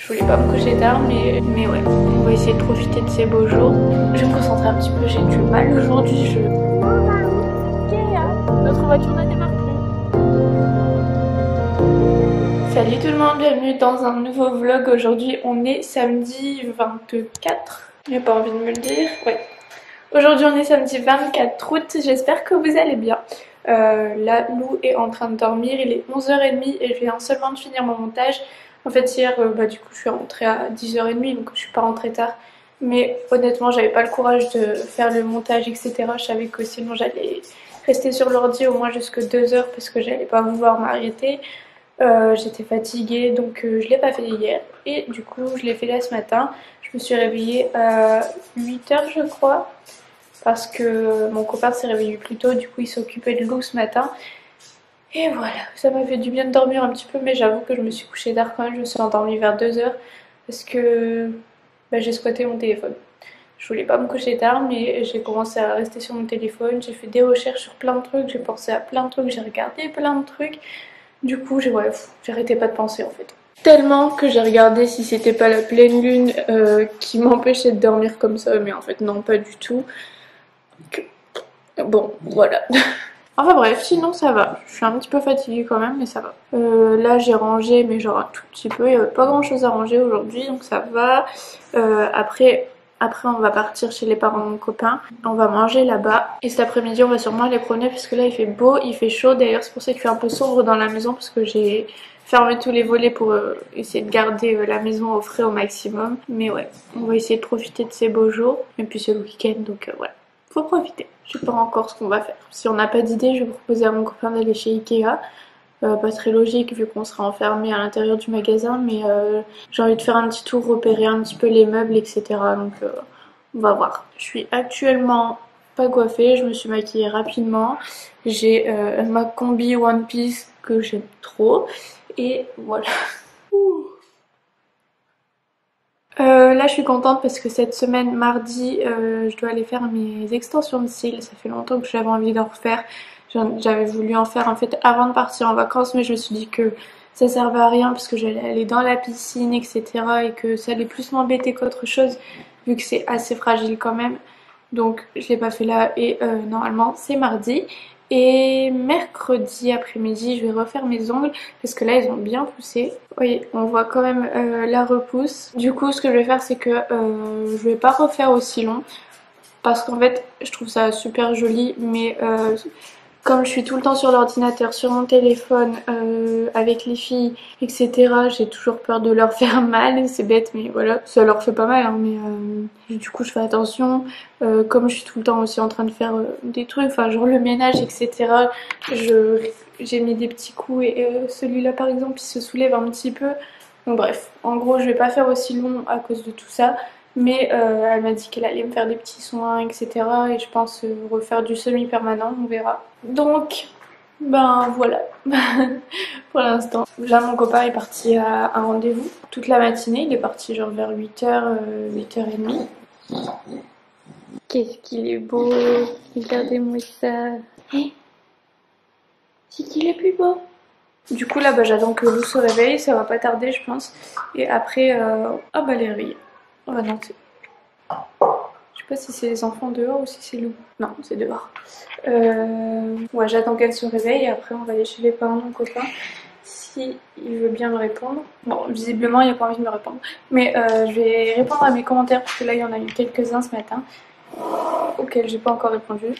Je voulais pas me coucher tard, mais ouais, on va essayer de profiter de ces beaux jours. Je vais me concentrer un petit peu, j'ai du mal aujourd'hui. Notre voiture ne démarre plus. Salut tout le monde, bienvenue dans un nouveau vlog. Aujourd'hui on est samedi 24. J'ai pas envie de me le dire. Ouais. Aujourd'hui on est samedi 24 août, j'espère que vous allez bien. Là Lou est en train de dormir, il est 11h30 et je viens seulement de finir mon montage. En fait hier du coup je suis rentrée à 10h30 donc je suis pas rentrée tard. Mais honnêtement j'avais pas le courage de faire le montage etc. Je savais que sinon j'allais rester sur l'ordi au moins jusque 2h parce que j'allais pas vouloir m'arrêter. J'étais fatiguée donc je l'ai pas fait hier et du coup je l'ai fait là ce matin. Je me suis réveillée à 8h je crois parce que mon copain s'est réveillé plus tôt, du coup il s'est occupé de Lou ce matin. Et voilà, ça m'a fait du bien de dormir un petit peu, mais j'avoue que je me suis couchée tard quand même, je me suis endormie vers 2h parce que j'ai squatté mon téléphone. Je voulais pas me coucher tard, mais j'ai commencé à rester sur mon téléphone, j'ai fait des recherches sur plein de trucs, j'ai pensé à plein de trucs, j'ai regardé plein de trucs. Du coup, j'arrêtais pas de penser en fait. Tellement que j'ai regardé si c'était pas la pleine lune qui m'empêchait de dormir comme ça, mais en fait non, pas du tout. Bon, voilà. Enfin bref, sinon ça va. Je suis un petit peu fatiguée quand même, mais ça va. Là j'ai rangé, mais genre un tout petit peu. Il n'y avait pas grand chose à ranger aujourd'hui, donc ça va. Après on va partir chez les parents de mon copain. On va manger là-bas. Et cet après-midi on va sûrement aller promener parce que là il fait beau, il fait chaud. D'ailleurs c'est pour ça qu'il fait un peu sombre dans la maison parce que j'ai fermé tous les volets pour essayer de garder la maison au frais au maximum. Mais ouais, on va essayer de profiter de ces beaux jours. Et puis c'est le week-end donc ouais, faut profiter. Je sais pas encore ce qu'on va faire. Si on n'a pas d'idée, je vais proposer à mon copain d'aller chez Ikea. Pas très logique vu qu'on sera enfermé à l'intérieur du magasin, mais j'ai envie de faire un petit tour, repérer un petit peu les meubles, etc. Donc on va voir. Je suis actuellement pas coiffée, je me suis maquillée rapidement. J'ai ma combi One Piece que j'aime trop. Et voilà. Là je suis contente parce que cette semaine, mardi, je dois aller faire mes extensions de cils. Ça fait longtemps que j'avais envie d'en refaire. J'avais voulu en faire en fait avant de partir en vacances, mais je me suis dit que ça servait à rien parce que j'allais aller dans la piscine etc. et que ça allait plus m'embêter qu'autre chose vu que c'est assez fragile quand même. Donc je l'ai pas fait là et normalement c'est mardi. Et mercredi après-midi, je vais refaire mes ongles parce que là ils ont bien poussé. Oui, on voit quand même la repousse. Du coup, ce que je vais faire, c'est que je vais pas refaire aussi long parce qu'en fait, je trouve ça super joli, mais comme je suis tout le temps sur l'ordinateur, sur mon téléphone, avec les filles, etc., j'ai toujours peur de leur faire mal. C'est bête, mais voilà, ça leur fait pas mal, hein, mais du coup je fais attention. Comme je suis tout le temps aussi en train de faire des trucs, enfin genre le ménage, etc., j'ai mis des petits coups et celui-là par exemple il se soulève un petit peu. Donc bref, en gros je vais pas faire aussi long à cause de tout ça. Mais elle m'a dit qu'elle allait me faire des petits soins, etc. Et je pense refaire du semi-permanent, on verra. Donc, ben voilà, pour l'instant. Là, mon copain est parti à un rendez-vous toute la matinée. Il est parti genre vers 8h, 8h30. Qu'est-ce qu'il est beau! Regardez-moi ça! C'est qu'il est plus beau! Du coup, là, j'attends que Lou se réveille. Ça va pas tarder, je pense. Et après, elle est réveillée. Oh bah non, je sais pas si c'est les enfants dehors ou si c'est Lou. Non, c'est dehors. Ouais, j'attends qu'elle se réveille et après on va aller chez les parents de mon copain si il veut bien me répondre. Bon, visiblement il n'a pas envie de me répondre. Mais je vais répondre à mes commentaires parce que là il y en a eu quelques-uns ce matin auxquels j'ai pas encore répondu.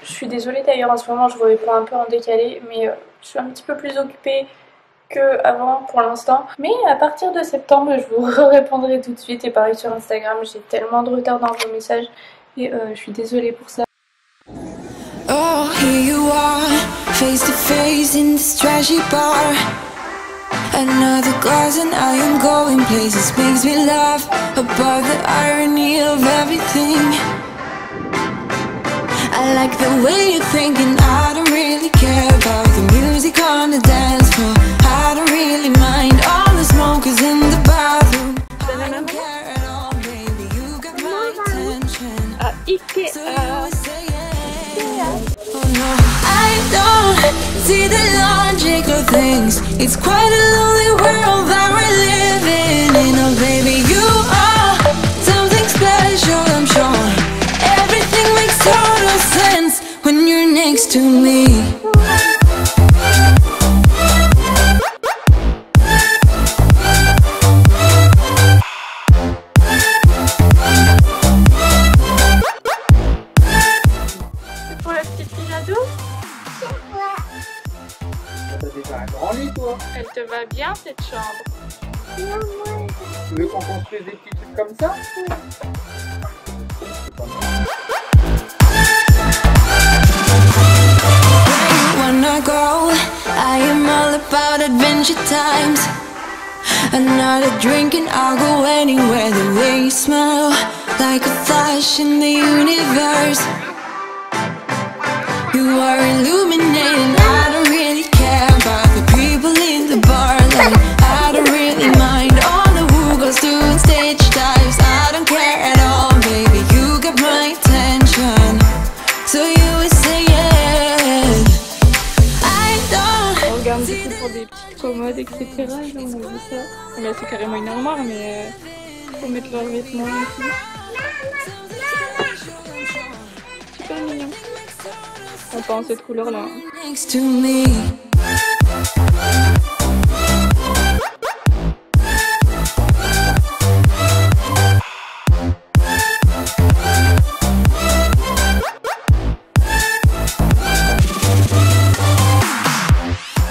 Je suis désolée d'ailleurs, en ce moment je vous réponds un peu en décalé, mais je suis un petit peu plus occupée que avant pour l'instant, mais à partir de septembre je vous répondrai tout de suite. Et pareil sur Instagram, j'ai tellement de retard dans vos messages et je suis désolée pour ça. Oh, here you are, face to face in this trashy bar. Another glass and I am going places, makes me laugh about the irony of everything. I like the way you're thinking, I don't really care about the music on the dance floor. I don't really mind all the smokers in the bathroom. I don't care at all, baby, you got my attention. Ikea. So you say yeah. Oh no, I don't see the logic of things. It's quite a lonely world that we're living in. next to me. C'est pour la petite fille ado? T'as déjà un grand lit, toi. Elle te va bien cette chambre? Tu veux qu'on construise des petits trucs comme ça? Wanna go? I am all about adventure times. Another drink and I'll go anywhere. The way you smell, like a flash in the universe. You are illuminating. I don't really care about the people in the bar. Like, I don't really mind all the who goes doing stage dives. I don't care at all, baby. You got my attention. So you would say yeah. I don't. On regarde du coup pour des petites commodes, etc. Et là, on a vu ça. Là, c'est carrément une armoire, mais faut mettre leurs vêtements et tout. Super mignon. On prend cette couleur là. Next to me.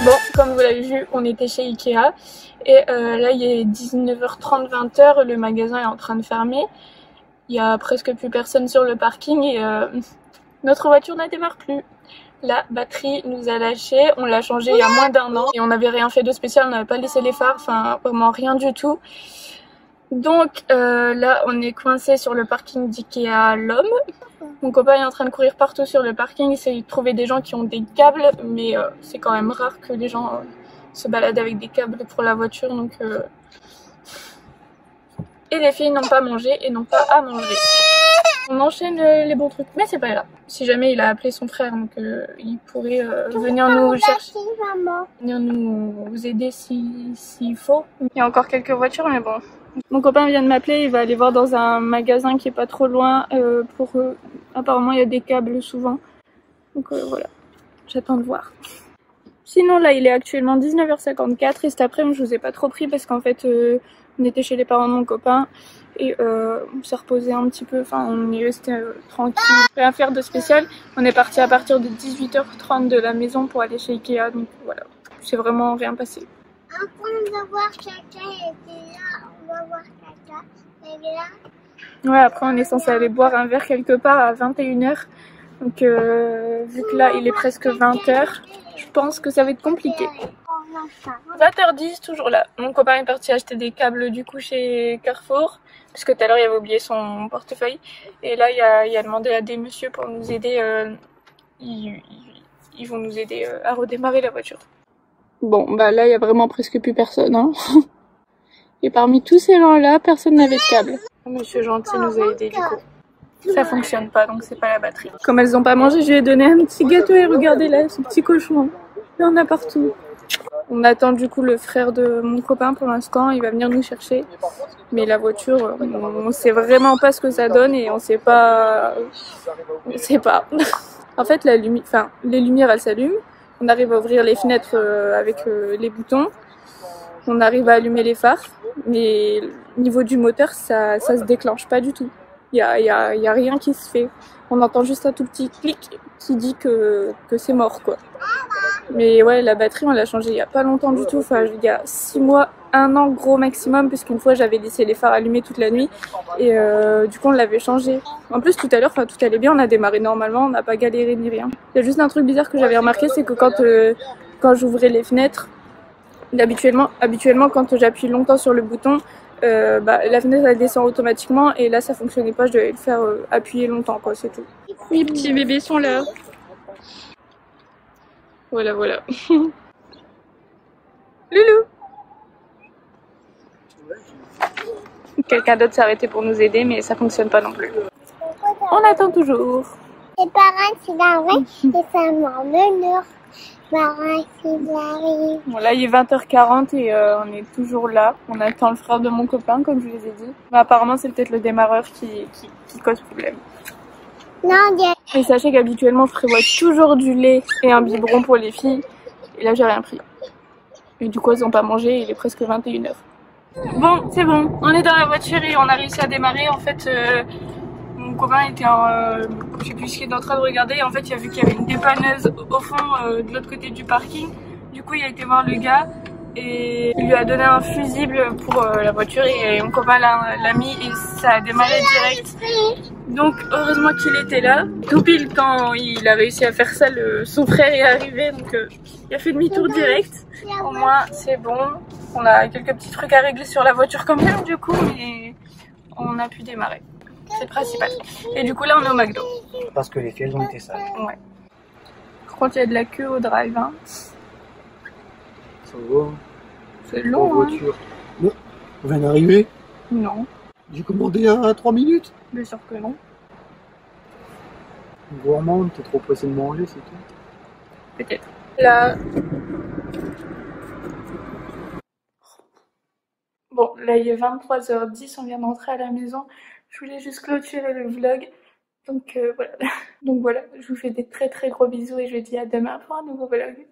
Bon, comme vous l'avez vu, on était chez Ikea et là il est 19h30, 20h, le magasin est en train de fermer. Il y a presque plus personne sur le parking et notre voiture ne démarre plus. La batterie nous a lâché, on l'a changée il y a moins d'1 an et on n'avait rien fait de spécial, on n'avait pas laissé les phares, enfin vraiment rien du tout. Donc là on est coincé sur le parking d'Ikea L'Homme. Mon copain est en train de courir partout sur le parking, essayer de trouver des gens qui ont des câbles, mais c'est quand même rare que les gens se baladent avec des câbles pour la voiture. Donc et les filles n'ont pas mangé et n'ont pas à manger. On enchaîne les bons trucs, mais c'est pas grave. Si jamais il a appelé son frère, donc il pourrait venir nous chercher, venir nous aider s'il faut. Il y a encore quelques voitures, mais bon. Mon copain vient de m'appeler, il va aller voir dans un magasin qui est pas trop loin. Apparemment, il y a des câbles souvent. Donc voilà, j'attends de voir. Sinon, là, il est actuellement 19h54 et cet après-midi, je vous ai pas trop pris parce qu'en fait, on était chez les parents de mon copain. Et on s'est reposé un petit peu, enfin on est resté tranquille, rien faire de spécial. On est parti à partir de 18h30 de la maison pour aller chez Ikea, donc voilà, c'est vraiment rien passé. On va voir Caca, elle était là, on va voir Caca, elle est là. Ouais, après on est censé aller boire un verre quelque part à 21h, donc vu que là il est presque 20h, je pense que ça va être compliqué. 20h10, toujours là. Mon copain est parti acheter des câbles du coup chez Carrefour. Parce que tout à l'heure il avait oublié son portefeuille. Et là il a demandé à des messieurs pour nous aider. Ils vont nous aider à redémarrer la voiture. Bon bah là il y a vraiment presque plus personne. Hein. Et parmi tous ces gens là, personne n'avait de câble. Monsieur Gentil nous a aidés du coup. Ça fonctionne pas donc c'est pas la batterie. Comme elles ont pas mangé, je lui ai donné un petit gâteau et regardez là ce petit cochon. Il y en a partout. On attend du coup le frère de mon copain pour l'instant, il va venir nous chercher. Mais la voiture, on sait vraiment pas ce que ça donne et on sait pas. On sait pas. En fait, les lumières elles s'allument. On arrive à ouvrir les fenêtres avec les boutons. On arrive à allumer les phares. Mais au niveau du moteur, ça se déclenche pas du tout. Il y a rien qui se fait. On entend juste un tout petit clic qui dit que c'est mort quoi. Mais ouais, la batterie on l'a changée il y a pas longtemps du tout, enfin il y a 6 mois, 1 an gros maximum, puisqu'une fois j'avais laissé les phares allumés toute la nuit et du coup on l'avait changé. En plus tout à l'heure, tout allait bien, on a démarré normalement, on n'a pas galéré ni rien. Il y a juste un truc bizarre que j'avais remarqué, c'est que quand j'ouvrais les fenêtres, habituellement quand j'appuie longtemps sur le bouton, la fenêtre elle descend automatiquement et là ça fonctionnait pas, je devais le faire appuyer longtemps quoi, c'est tout. Les petits bébés sont là. Voilà. Loulou. Quelqu'un d'autre s'est arrêté pour nous aider mais ça fonctionne pas non plus. On attend toujours. Les parents qui arrivent et ça m'emmène. Parents qui arrivent. Bon là il est 20h40 et on est toujours là. On attend le frère de mon copain comme je vous ai dit. Mais apparemment c'est peut-être le démarreur qui cause problème. Non, Et sachez qu'habituellement je prévois toujours du lait et un biberon pour les filles. Et là j'ai rien pris. Et du coup elles n'ont pas mangé, il est presque 21h. Bon, c'est bon, on est dans la voiture et on a réussi à démarrer. En fait, mon copain était je sais plus ce qu'il est en train de regarder. En fait, il a vu qu'il y avait une dépanneuse au fond de l'autre côté du parking. Du coup, il a été voir le gars et il lui a donné un fusible pour la voiture et mon copain l'a mis et ça a démarré direct. Donc, heureusement qu'il était là. Tout pile quand il a réussi à faire ça, son frère est arrivé, donc il a fait demi-tour direct. Au moins, c'est bon. On a quelques petits trucs à régler sur la voiture quand même du coup, mais on a pu démarrer. C'est le principal. Et du coup là on est au McDo. Parce que les filles elles ont été sages. Ouais. Par contre il y a de la queue au drive. Hein. Ça va. C'est En long. voiture. Non, on vient d'arriver. Non. J'ai commandé à 3 minutes. Bien sûr que non. Gourmande, t'es trop pressé de manger, c'est tout. Peut-être. Là. Bon, là il est 23h10, on vient d'entrer à la maison. Je voulais juste clôturer le vlog. Donc voilà. Donc voilà, je vous fais des très très gros bisous et je vous dis à demain pour un nouveau vlog.